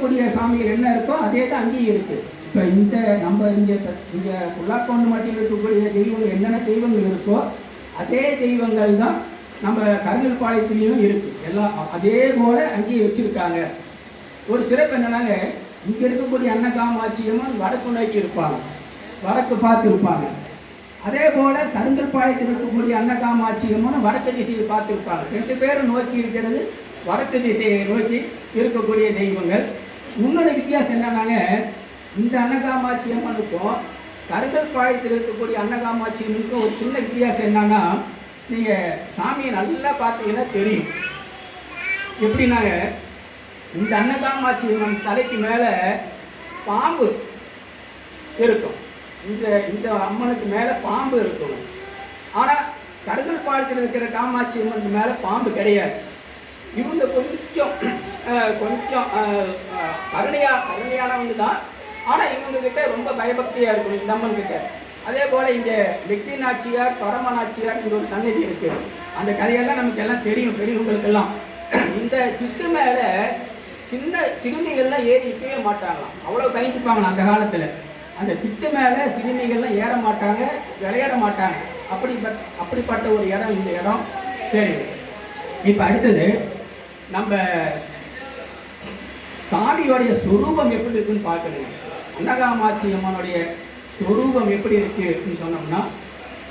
இருக்கக்கூடிய சாமிகள் என்ன இருக்கோ அதே தான் அங்கேயும் இருக்குது. இப்போ நம்ம இங்கே புல்லாக்கோண்டு மட்டில் இருக்கக்கூடிய தெய்வங்கள் என்னென்ன தெய்வங்கள் இருக்கோ அதே தெய்வங்கள் தான் நம்ம கருங்கல்பாளையத்துலேயும் இருக்குது. எல்லாம் அதே போல் அங்கேயும் வச்சுருக்காங்க. ஒரு சிறப்பு என்னன்னாங்க, இங்கே இருக்கக்கூடிய அன்னகாமாட்சியம்மன் வடக்கு நோக்கி இருப்பாங்க, வடக்கு பார்த்து இருப்பாங்க. அதே போல் கருங்கல்பாளையத்தில் இருக்கக்கூடிய அன்னகாமாட்சியம்மன் வடக்கு திசையை பார்த்துருப்பாங்க. 2 பேரும் நோக்கி இருக்கிறது வடக்கு திசையை நோக்கி இருக்கக்கூடிய தெய்வங்கள். இன்னொரு வித்தியாசம் என்னன்னாங்க, இந்த அன்னகாமாட்சியம்மனுக்கும் கருங்கல்பாளையத்தில் இருக்கக்கூடிய அன்னகாமாட்சியம்மனுக்கும் ஒரு சின்ன வித்தியாசம் என்னன்னா, நீங்கள் சாமியை நல்லா பார்த்தீங்கன்னா தெரியும். எப்படின்னாங்க, இந்த அன்னகாமாட்சியம்மன் தலைக்கு மேலே பாம்பு இருக்கும். இந்த அம்மனுக்கு மேலே பாம்பு இருக்கும். ஆனால் கருங்கல்பாளையத்தில் இருக்கிற காமாட்சி அம்மனுக்கு மேலே பாம்பு கிடையாது. இவங்க கொஞ்சம் கருணையானவங்க தான். ஆனால் இவங்ககிட்ட ரொம்ப பயபக்தியாக இருக்கணும் இந்த அம்மன் கிட்ட. அதே போல் இங்கே வெற்றி நாச்சியார், பரம நாச்சியார் இங்கே ஒரு சன்னதி இருக்குது. அந்த கதையெல்லாம் நமக்கு எல்லாம் தெரியும், பெரியவங்களுக்கெல்லாம். இந்த திட்டு மேலே சின்ன சிறுமிகள்லாம் ஏறி இருக்கவே மாட்டாங்களாம், அவ்வளோ பயந்துப்பாங்களாம் அந்த காலத்தில். அந்த திட்டு மேலே சிறுமிகள்லாம் ஏற மாட்டாங்க, விளையாட மாட்டாங்க. அப்படிப்பட்ட ஒரு இடம் இந்த இடம். சரி, இப்போ அடுத்தது நம்ம சாமியோடைய சொரூபம் எப்படி இருக்குன்னு பார்க்கணுங்க. அன்னகாமாட்சி அம்மனுடைய சொரூபம் எப்படி இருக்குது அப்படின்னு சொன்னோம்னா,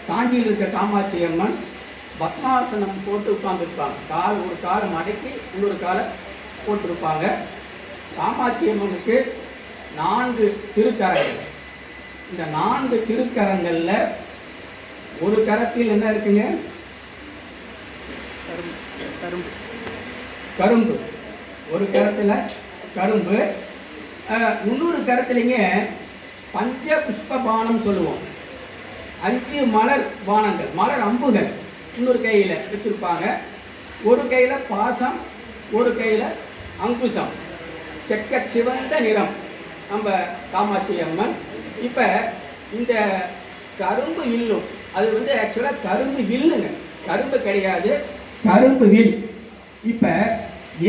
காஞ்சியில் இருக்க காமாட்சி அம்மன் பத்மாசனம் போட்டு உட்கார்ந்துருப்பாங்க. ஒரு காலை மடக்கி இன்னொரு காலை போட்டிருப்பாங்க. காமாட்சி அம்மனுக்கு 4 திருக்கரங்கள். இந்த 4 திருக்கரங்களில் ஒரு கரத்தில் என்ன இருக்குங்க? கரும்பு. ஒரு கரத்தில் கரும்பு, இன்னொரு கரத்துலைங்க பஞ்ச புஷ்ப பானம் சொல்லுவோம். 5 மலர் பானங்கள், மலர் அம்புகள் இன்னொரு கையில் வச்சுருப்பாங்க. ஒரு கையில் பாசம், ஒரு கையில் அங்குசம். செக்க சிவந்த நிறம் நம்ம காமாட்சி அம்மன். இப்போ இந்த கரும்பு வில்லும், அது ஆக்சுவலாக கரும்பு வில்லுங்க, கரும்பு கிடையாது, கரும்பு வில். இப்போ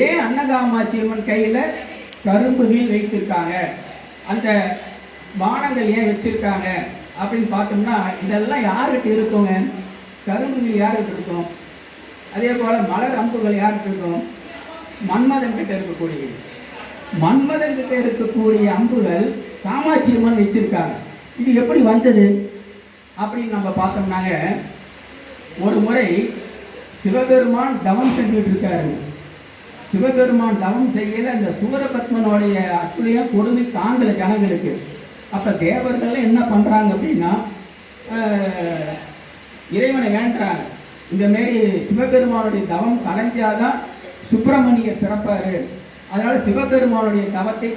ஏன் அன்னகாமாட்சி அம்மன் கையில் கரும்பு வில் வைத்திருக்காங்க, அந்த பானங்கள் ஏன் வச்சிருக்காங்க அப்படின்னு பார்த்தோம்னா, இதெல்லாம் யார்கிட்ட இருக்குங்க? கரும்பு வில் யார்கிட்ட இருக்கும்? அதே போல் மலர் அம்புகள் யார்கிட்ட இருக்கும்? மன்மதன் கிட்ட இருக்கக்கூடிய மன்மதன் கிட்ட இருக்கக்கூடிய அம்புகள் காமாட்சி அம்மன் வச்சிருக்காங்க. இது எப்படி வந்தது அப்படின்னு நம்ம பார்த்தோம்னாங்க, ஒரு முறை சிவபெருமான் தவம் செஞ்சுட்டு இருக்காரு. சிவபெருமான் தவம் செய்யல அந்த சூரபத்மனுடைய அத்துளியம் கொடுமை தாங்கல ஜனங்களுக்கு. அப்போ தேவர்கள் என்ன பண்ணுறாங்க அப்படின்னா, இறைவனை வேண்டுறாங்க. இந்தமாரி சிவபெருமானுடைய தவம் கலைஞ்சாதான் சுப்பிரமணியர் பிறப்பார், அதனால் சிவபெருமானுடைய தவத்தை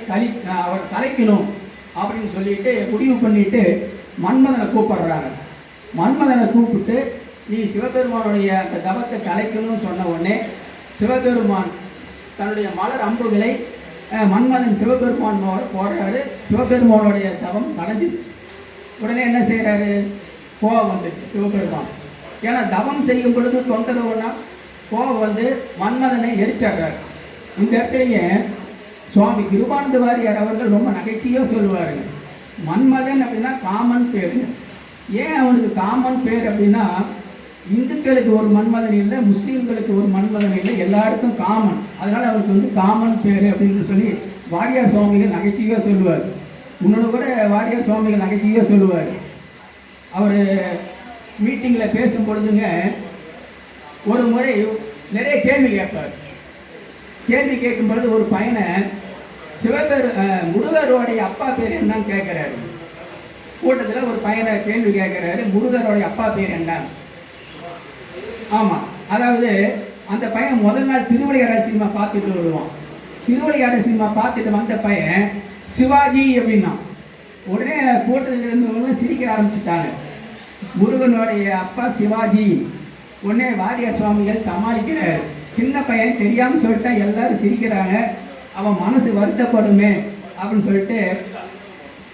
அவர் கலைக்கணும் அப்படின்னு சொல்லிட்டு முடிவு பண்ணிட்டு மன்மதனை கூப்பிடுறாங்க. மன்மதனை கூப்பிட்டு, நீ சிவபெருமானுடைய அந்த தவத்தை கலைக்கணும்னு சொன்ன உடனே சிவபெருமான் தன்னுடைய மலர் அம்புகளை மன்மதன் சிவபெருமான் போடுறாரு. சிவபெருமானுடைய தவம் கலைஞ்சிருச்சு. உடனே என்ன செய்கிறாரு? கோபம் வந்துடுச்சு சிவபெருமான். ஏன்னா தவம் செய்யும் பொழுது தொந்தரவுன்னா கோபம் மன்மதனை எரிச்சிடுறாரு. இந்த இடத்துலையே சுவாமி கிருபானந்த வாரியார் அவர்கள் ரொம்ப நகைச்சியாக சொல்லுவாருங்க, மன்மதன் அப்படின்னா காமன் பேருங்க. ஏன் அவனுக்கு காமன் பேர் அப்படின்னா, இந்துக்களுக்கு ஒரு மன்மதன் இல்லை, முஸ்லீம்களுக்கு ஒரு மன்மதன் இல்லை, எல்லாருக்கும் காமன். அதனால் அவனுக்கு காமன் பேர் அப்படின்னு சொல்லி வாரியார் சுவாமிகள் நகைச்சியாக சொல்லுவார். முன்னோடு கூட வாரியார் சுவாமிகள் நகைச்சியாக சொல்லுவார். அவர் மீட்டிங்கில் பேசும் பொழுதுங்க ஒரு முறை நிறைய கேள்வி கேட்பார். கேள்வி கேட்கும் பொழுது ஒரு பையனை முருகருடைய அப்பா பேர் என்னன்னு கேட்குறாரு. கூட்டத்தில் ஒரு பையனை கேள்வி கேட்குறாரு, முருகருடைய அப்பா பேர் என்ன? ஆமாம், அதாவது அந்த பையன் முதல் நாள் திருவிளையாடல் சினிமா பார்த்துட்டு வருவான். திருவிளையாடல் சினிமா பார்த்துட்டு வந்த பையன் சிவாஜி அப்படின்னா உடனே கூட்டத்தில் இருந்தவங்க சிரிக்க ஆரம்பிச்சுட்டாங்க. முருகனுடைய அப்பா சிவாஜி. உடனே வாரியார் சுவாமிகள் சமாளிக்கிறார். சின்ன பையன் தெரியாமல் சொல்லிட்டா எல்லாரும் சிரிக்கிறாங்க, அவன் மனசு வருத்தப்படுமே அப்படின்னு சொல்லிட்டு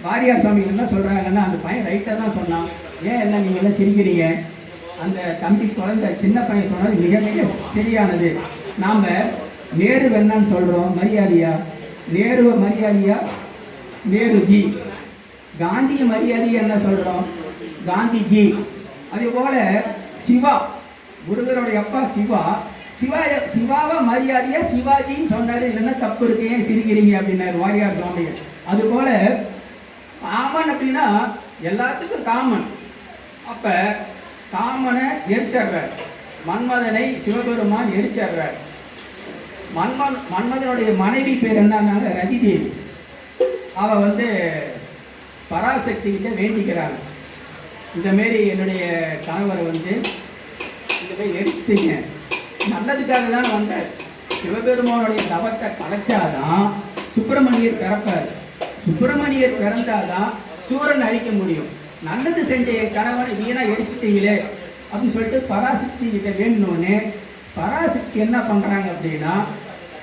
வாரியார் சுவாமிகள் என்ன சொல்கிறாங்கன்னா, அந்த பையன் ரைட்டாக தான் சொன்னான், ஏன் என்ன நீங்கள் எல்லாம் சிரிக்கிறீங்க? அந்த தம்பி குழந்தை சின்ன பையன் சொன்னது மிக மிக சரியானது. நாம் நேரு வேணான்னு சொல்கிறோம் மரியாதையா, நேருவை மரியாதையா நேருஜி, காந்திய மரியாதையா என்ன சொல்கிறோம்? காந்திஜி. அதே போல் சிவா, முருகனுடைய அப்பா சிவா, சிவாவை மரியாதையா சிவாஜின்னு சொன்னார். இல்லைன்னா தப்பு இருக்கு, ஏன் சிரிக்கிறீங்க அப்படின்னாரு வாரியார் சுவாமிகள். அதுபோல் காமன் அப்படின்னா எல்லாத்துக்கும் காமன். அப்போ காமனை எரிச்சிடுறார், மன்மதனை சிவபெருமான் எரிச்சிடுறார். மன்மதனுடைய மனைவி பேர் என்னன்னாங்க ரதிதேவி. அவள் வந்து பராசக்தி கிட்ட வேண்டிக்கிறாங்க, இந்தமாரி என்னுடைய கணவரை வந்து இந்தமாரி எரிச்சிட்டீங்க, நல்லதுக்காக தான் வந்தார். சிவபெருமானுடைய தவத்தை கலைச்சாதான் சுப்பிரமணியர் பிறப்பார், சுப்பிரமணியர் பிறந்தாதான் சூரன் அழிக்க முடியும். நல்லது செஞ்ச என் கணவனை வீணா எரிச்சிட்டீங்களே அப்படின்னு சொல்லிட்டு பராசக்தி கிட்ட வேணுனோடனே பராசக்தி என்ன பண்ணுறாங்க அப்படின்னா,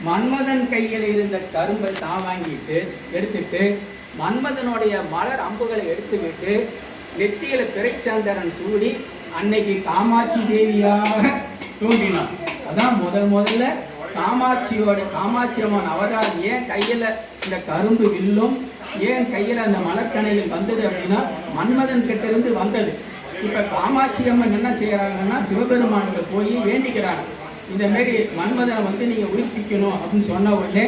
மன்மதன் கையில் இருந்த கரும்பை தான் வாங்கிட்டு எடுத்துட்டு மன்மதனுடைய மலர் அம்புகளை எடுத்துக்கிட்டு நெத்தியில பிறைச்சாந்தரன் சூடி அன்னைக்கு காமாட்சி தேவியாக தோன்றினான். அதான் முதல்ல காமாட்சி அம்மன் அவதாரம். ஏன் கையில் இந்த கரும்பு வில்லும், ஏன் கையில் அந்த மலர்கணையில் வந்தது அப்படின்னா மன்மதன் கிட்ட இருந்து வந்தது. இப்போ காமாட்சி அம்மன் என்ன செய்கிறாங்கன்னா சிவபெருமானுக்கு போய் வேண்டிக்கிறாங்க, இந்த மாரி மன்மதனை வந்து நீங்கள் உயிர்ப்பிக்கணும் அப்படின்னு சொன்ன உடனே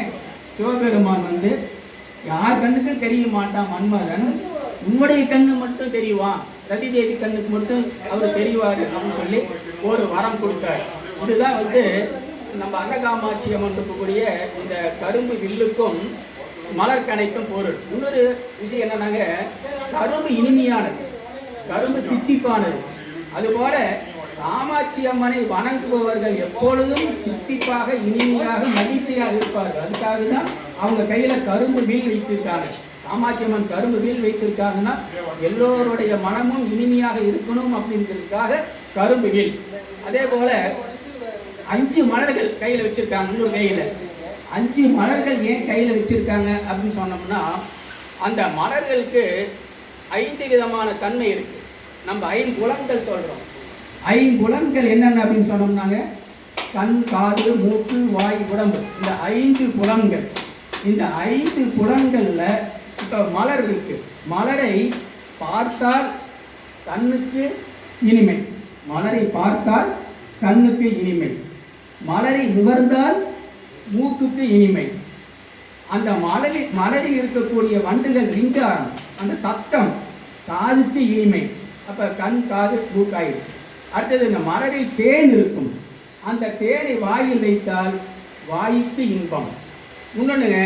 சிவபெருமான் வந்து யார் கண்ணுக்கும் தெரிய மாட்டான் மன்மதன், உன்னுடைய கண்ணு மட்டும் தெரியுவான், ரதிதேவி கண்ணுக்கு மட்டும் அவர் தெரிவார் அப்படின்னு சொல்லி ஒரு வரம் கொடுத்தார். இதுதான் வந்து நம்ம அன்னகாமாட்சி அம்மன் இருக்கக்கூடிய இந்த கரும்பு வில்லுக்கும் மலர்கணைக்கும் பொருள். இன்னொரு விஷயம் என்னன்னாங்க, கரும்பு இனிமையானது, கரும்பு தித்திப்பானது. அதுபோல காமாட்சி அம்மனை வணங்குபவர்கள் எப்பொழுதும் தித்திப்பாக இனிமையாக மகிழ்ச்சியாக இருப்பார்கள். அதுக்காக தான் அவங்க கையில் கரும்பு வில் வைத்திருக்காங்க. காமாட்சி அம்மன் கரும்பு வில் வைத்திருக்காங்கன்னா எல்லோருடைய மனமும் இனிமையாக இருக்கணும் அப்படிங்கிறதுக்காக கரும்பு வில். அதே போல 5 மலர்கள் கையில் வச்சிருக்காங்க. இன்னொரு கையில் 5 மலர்கள் ஏன் கையில் வச்சிருக்காங்க அப்படின்னு சொன்னோம்னா, அந்த மலர்களுக்கு 5 விதமான தன்மை இருக்கு. நம்ம 5 புலன்கள் சொல்றோம். 5 புலன்கள் என்னென்ன அப்படின்னு சொன்னோம்னாங்க, கண், காது, மூக்கு, வாய், உடம்பு. இந்த 5 புலன்கள், இந்த 5 புலன்கள்ல இப்போ மலர் இருக்கு. மலரை பார்த்தால் கண்ணுக்கு இனிமை, மலரை பார்த்தால் கண்ணுக்கு இனிமை, மலரை நுகர்ந்தால் மூக்குக்கு இனிமை. அந்த மலரில் இருக்கக்கூடிய வண்டுகள் ரிங்காரம், அந்த சத்தம் காதுக்கு இனிமை. அப்போ கண், காது, மூக்காயிடுச்சு. அடுத்தது இந்த மலரில் தேன் இருக்கும், அந்த தேனை வாயில் வைத்தால் வாய்க்கு இன்பம். இன்னொன்றுங்க,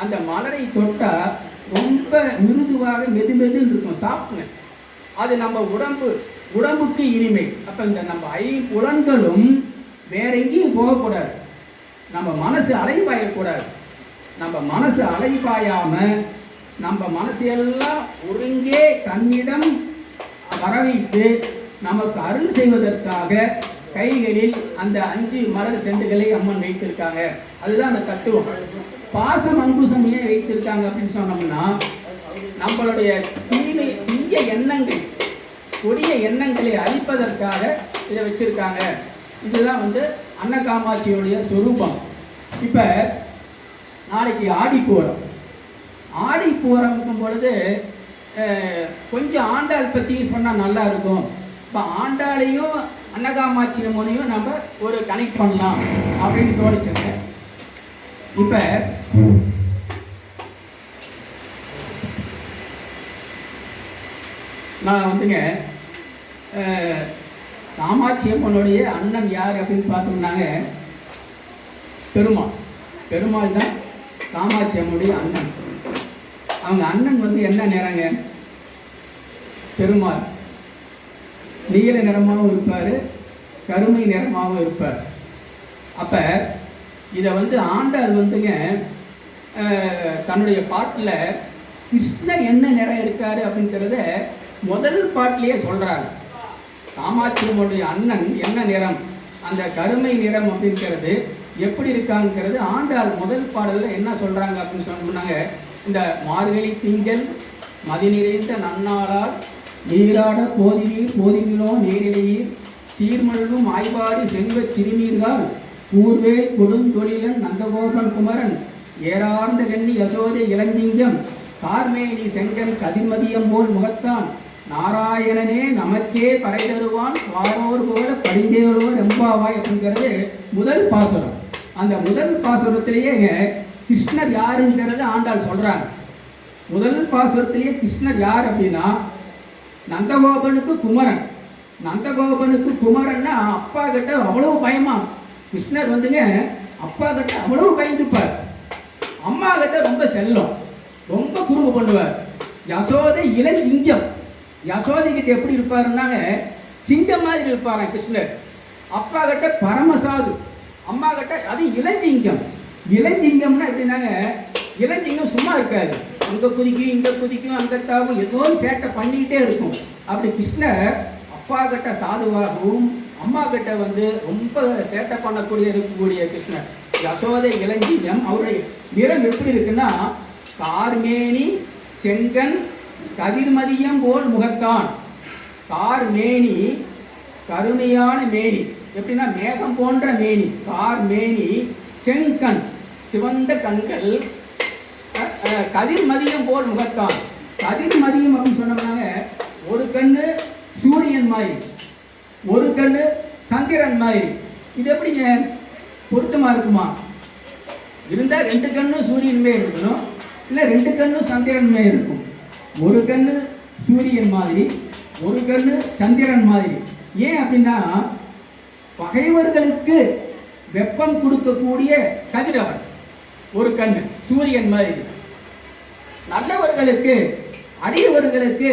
அந்த மலரை தொட்டால் ரொம்ப மிருதுவாக மெதுமெதுன்னு இருக்கும், சாஃப்ட்னஸ். அது நம்ம உடம்புக்கு இனிமை. அப்போ இந்த நம்ம 5 புலன்களும் வேற எங்கேயும் போகக்கூடாது, நம்ம மனசு அலைபாயக்கூடாது. நம்ம மனசு அலைபாயாம நம்ம மனசையெல்லாம் ஒருங்கே தன்னிடம் வரவைத்து நமக்கு அருள் செய்வதற்காக கைகளில் அந்த 5 மலர் செண்டுகளை அம்மன் வைத்திருக்காங்க. அதுதான் அந்த தத்துவம். பாசம் அங்குசம் ஏன் வைத்திருக்காங்க அப்படின்னு சொன்னோம்னா, நம்மளுடைய தீய எண்ணங்கள், கொடிய எண்ணங்களை அழிப்பதற்காக இதை வச்சிருக்காங்க. இதுதான் வந்து அன்னகாமாட்சியுடைய சொரூபம். இப்போ நாளைக்கு ஆடிப்பூரம். ஆடிப்பூரம் பொழுது கொஞ்சம் ஆண்டாள் பற்றி சொன்னால் நல்லா இருக்கும். இப்போ ஆண்டாளையும் அன்னகாமாட்சி அம்மனையும் நம்ம ஒரு கனெக்ட் பண்ணலாம் அப்படின்னு தோணிச்சுங்க. இப்போ நான் வந்துங்க காமாட்சி அம்மனுடைய அண்ணன் யார் அப்படின்னு பார்த்தோம்னாங்க பெருமாள். பெருமாள் தான் காமாட்சி அம்மனுடைய அண்ணன். அவங்க அண்ணன் வந்து என்ன நிறங்க? பெருமாள் நீல நிறமாகவும் இருப்பார், கருமை நிறமாகவும் இருப்பார். அப்போ இதை வந்து ஆண்டாள் வந்துங்க தன்னுடைய பாட்டில் கிருஷ்ணன் என்ன நிறம் இருக்காரு அப்படிங்கிறத முதல் பாட்டிலேயே சொல்கிறாங்க. காமாட்சி அம்மனுடைய அண்ணன் என்ன நிறம், அந்த கருமை நிறம் அப்படிங்கிறது எப்படி இருக்காங்கிறது ஆண்டாள் முதல் பாடலில் என்ன சொல்கிறாங்க அப்படின்னு சொன்னாங்க. இந்த மார்கழி திங்கள் மதி நிறைந்த நன்னாளால் நீராட போதினீர் போதினிலோ நேரிழையீர் சீர்மழும் ஆய்வாடி செல்வ சிறுமீர்கள் ஊர்வே கொடுந்தொழிலன் நந்தகோபன் குமரன் ஏறார்ந்த கண்ணி யசோதை இளஞ்சிங்கம் கார்மேனி செங்கன் கதிர்மதியம் போல் முகத்தான் நாராயணனே நமக்கே பறை தருவான் வாரோர் போல படிந்தேரோர் எம்பாவாய் அப்படிங்கிறது முதல் பாசுரம். அந்த முதல் பாசுரத்திலேயே கிருஷ்ணர் யாருங்கிறத ஆண்டாள் சொல்றாங்க. முதல் பாசுரத்திலேயே கிருஷ்ணர் யார் அப்படின்னா நந்தகோபனுக்கு குமரன். நந்தகோபனுக்கு குமரன்னா அப்பா கிட்ட அவ்வளவு பயமா. கிருஷ்ணர் வந்துங்க அப்பா கிட்ட அவ்வளவு பயந்துப்பார். அம்மா கிட்ட ரொம்ப செல்லம், ரொம்ப குறும்பு பண்ணுவார். யசோதை இளஞ்சிங்கம். யசோதை கிட்ட எப்படி இருப்பாருன்னாங்க சிங்கம் மாதிரி இருப்பாராம் கிருஷ்ணர். அப்பா கிட்ட பரமசாது, அம்மா கிட்ட அது இளஞ்சிங்கம். இளஞ்சிங்கம்னா எப்படின்னாங்க இளஞ்சிங்கம் சும்மா இருக்காது, அங்க குதிக்கும் இங்க குதிக்கும் அங்க தாவும் ஏதோ சேட்டை பண்ணிக்கிட்டே இருக்கும். அப்படி கிருஷ்ணர் அப்பா கிட்ட சாதுவாகவும் அம்மா கிட்ட வந்து ரொம்ப சேட்டை பண்ணக்கூடிய இருக்கக்கூடிய கிருஷ்ணர் யசோதை இளஞ்சிங்கம். அவருடைய நிறம் எப்படி இருக்குன்னா கார்மேனி செங்கன் கதிர்மதியம் போல் முகத்தான். கார்மேனி கருமையான மேனி, எப்படின்னா மேகம் போன்ற மேனி. கார்மேனி செங்கண் சிவந்த கண்கள் கதிர்மதியம் போல் முகத்தான். கதிர்மதியம் அப்படின்னு சொன்னோம்னாங்க ஒரு கண்ணு சூரியன் மாதிரி, ஒரு கண்ணு சந்திரன் மாதிரி. இது எப்படிங்க பொருத்தமா இருக்குமா? இருந்தால் ரெண்டு கண்ணும் சூரியன்மே இருக்கணும், இல்லை ரெண்டு கண்ணும் சந்திரன்மே இருக்கும். ஒரு கண்ணு சூரியன் மாதிரி, ஒரு கண்ணு சந்திரன் மாதிரி. ஏன் அப்படின்னா பகைவர்களுக்கு வெப்பம் கொடுக்கக்கூடிய கதிரவன் ஒரு கண்ணு சூரியன் மாதிரி. நல்லவர்களுக்கு அடியவர்களுக்கு